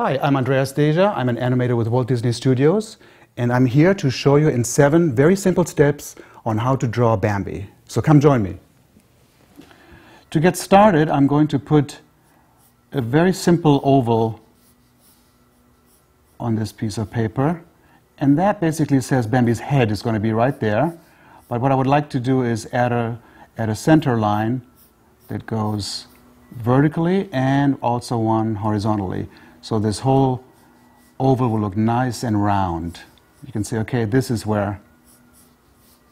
Hi, I'm Andreasa Deja. I'm an animator with Walta Disney Studios, and I'm here to show you in 7 very simple steps on how to draw Bambi. So come join me. To get started, I'm going to put a very simple oval on this piece of paper, and that basically says Bambi's head is going to be right there. But what I would like to do is add a center line that goes vertically and also one horizontally. So this whole oval will look nice and round. You can say, okay, this is where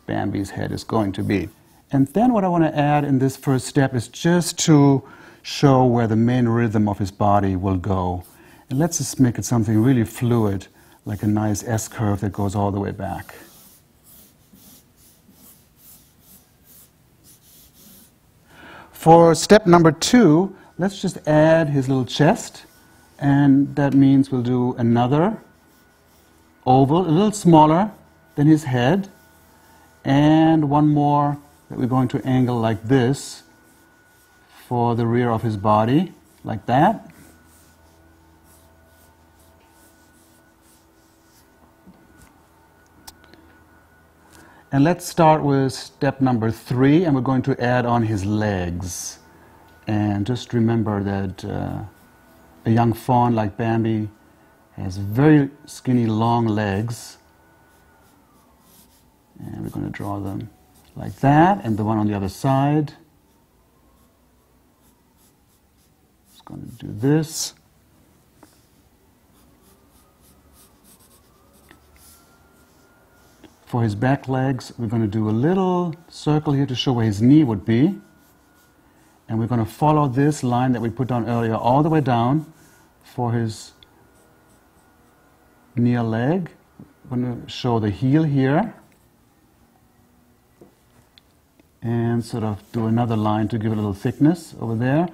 Bambi's head is going to be. And then what I want to add in this first step is just to show where the main rhythm of his body will go. And let's just make it something really fluid, like a nice S-curve that goes all the way back. For step number 2, let's just add his little chest. And that means we'll do another oval, a little smaller than his head, and one more that we're going to angle like this for the rear of his body, like that. And let's start with step number 3, and we're going to add on his legs. And just remember that a young fawn like Bambi has very skinny, long legs. And we're going to draw them like that, and the one on the other side. Just going to do this. For his back legs, we're going to do a little circle here to show where his knee would be. And we're going to follow this line that we put down earlier all the way down for his near leg. We're going to show the heel here. And sort of do another line to give it a little thickness over there.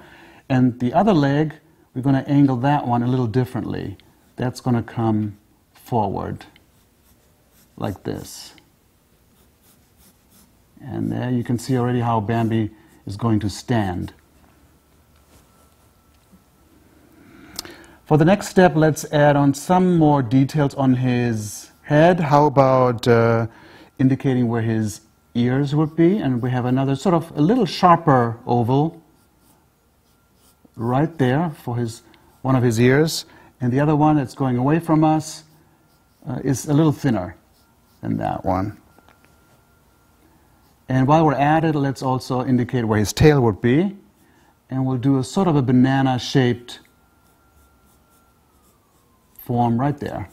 And the other leg, we're going to angle that one a little differently. That's going to come forward, like this. And there you can see already how Bambi is going to stand. For the next step, let's add on some more details on his head. How about indicating where his ears would be? And we have another sort of a little sharper oval right there for one of his ears. And the other one that's going away from us is a little thinner than that one. And while we're at it, let's also indicate where his tail would be. And we'll do a sort of a banana-shaped form right there.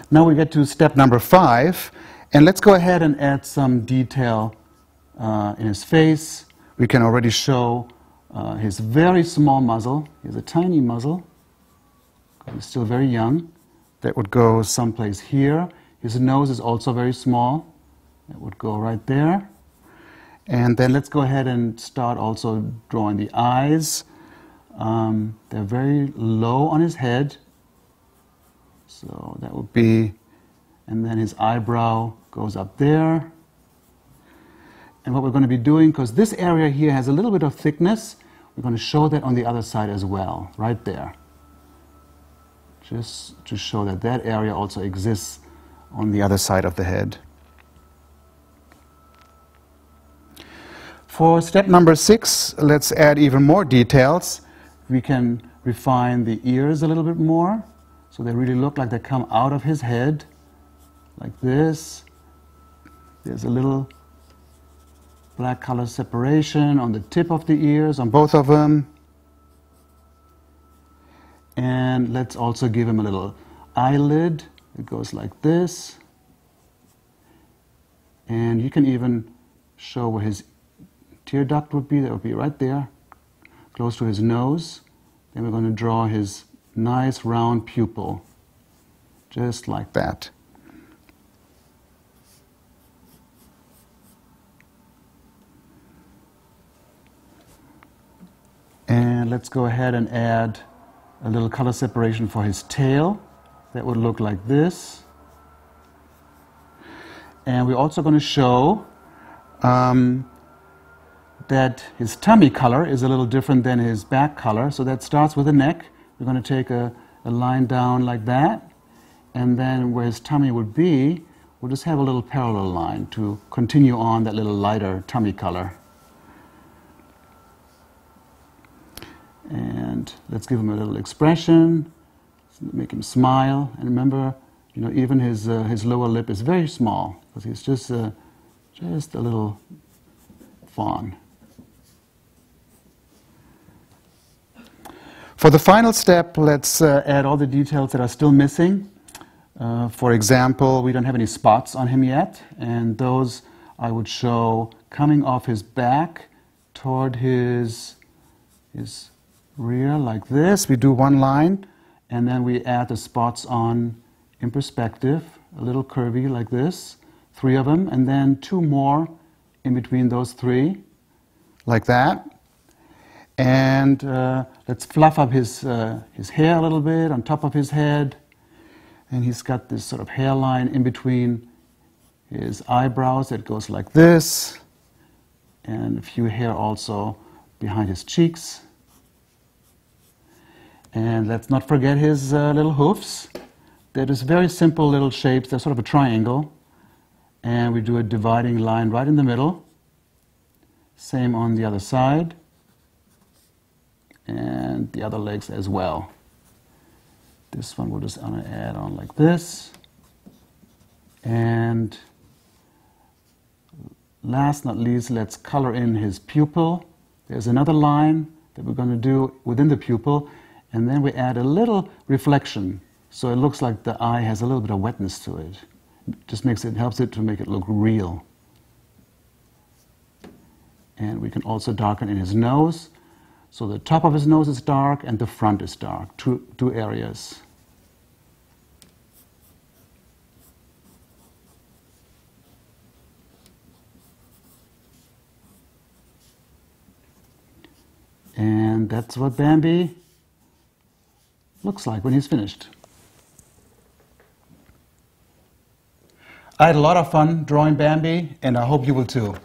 Now we get to step number 5. And let's go ahead and add some detail in his face. We can already show his very small muzzle. He has a tiny muzzle. He's still very young. That would go someplace here. His nose is also very small. That would go right there. And then let's go ahead and start also drawing the eyes. They're very low on his head. So that would be, and then his eyebrow goes up there. And what we're going to be doing, because this area here has a little bit of thickness, we're going to show that on the other side as well, right there. Just to show that that area also exists on the other side of the head. For step number 6, let's add even more details. We can refine the ears a little bit more, so they really look like they come out of his head, like this. There's a little black color separation on the tip of the ears, on both of them. And let's also give him a little eyelid. It goes like this. And you can even show where his tear duct would be. That would be right there, close to his nose. Then we're going to draw his nice round pupil, just like that. And let's go ahead and add a little color separation for his tail. That would look like this. And we're also going to show that his tummy color is a little different than his back color. So that starts with the neck. We're going to take a line down like that. And then where his tummy would be, we'll just have a little parallel line to continue on that little lighter tummy color. And let's give him a little expression, make him smile. And remember, you know, even his lower lip is very small because he's just a little fawn. For the final step, let's add all the details that are still missing. For example, we don't have any spots on him yet, and those I would show coming off his back toward his rear like this. We do one line, and then we add the spots on in perspective, a little curvy like this, 3 of them, and then 2 more in between those 3, like that. And let's fluff up his hair a little bit on top of his head. And he's got this sort of hairline in between his eyebrows that goes like this, and a few hair also behind his cheeks. And let's not forget his little hoofs. They're just very simple little shapes. They're sort of a triangle. And we do a dividing line right in the middle. Same on the other side. And the other legs as well. This one we're just going to add on like this. And last not least, let's color in his pupil. There's another line that we're going to do within the pupil, and then we add a little reflection, so it looks like the eye has a little bit of wetness to it. Just helps it to make it look real. And we can also darken in his nose. So the top of his nose is dark and the front is dark, two areas. And that's what Bambi looks like when he's finished. I had a lot of fun drawing Bambi, and I hope you will too.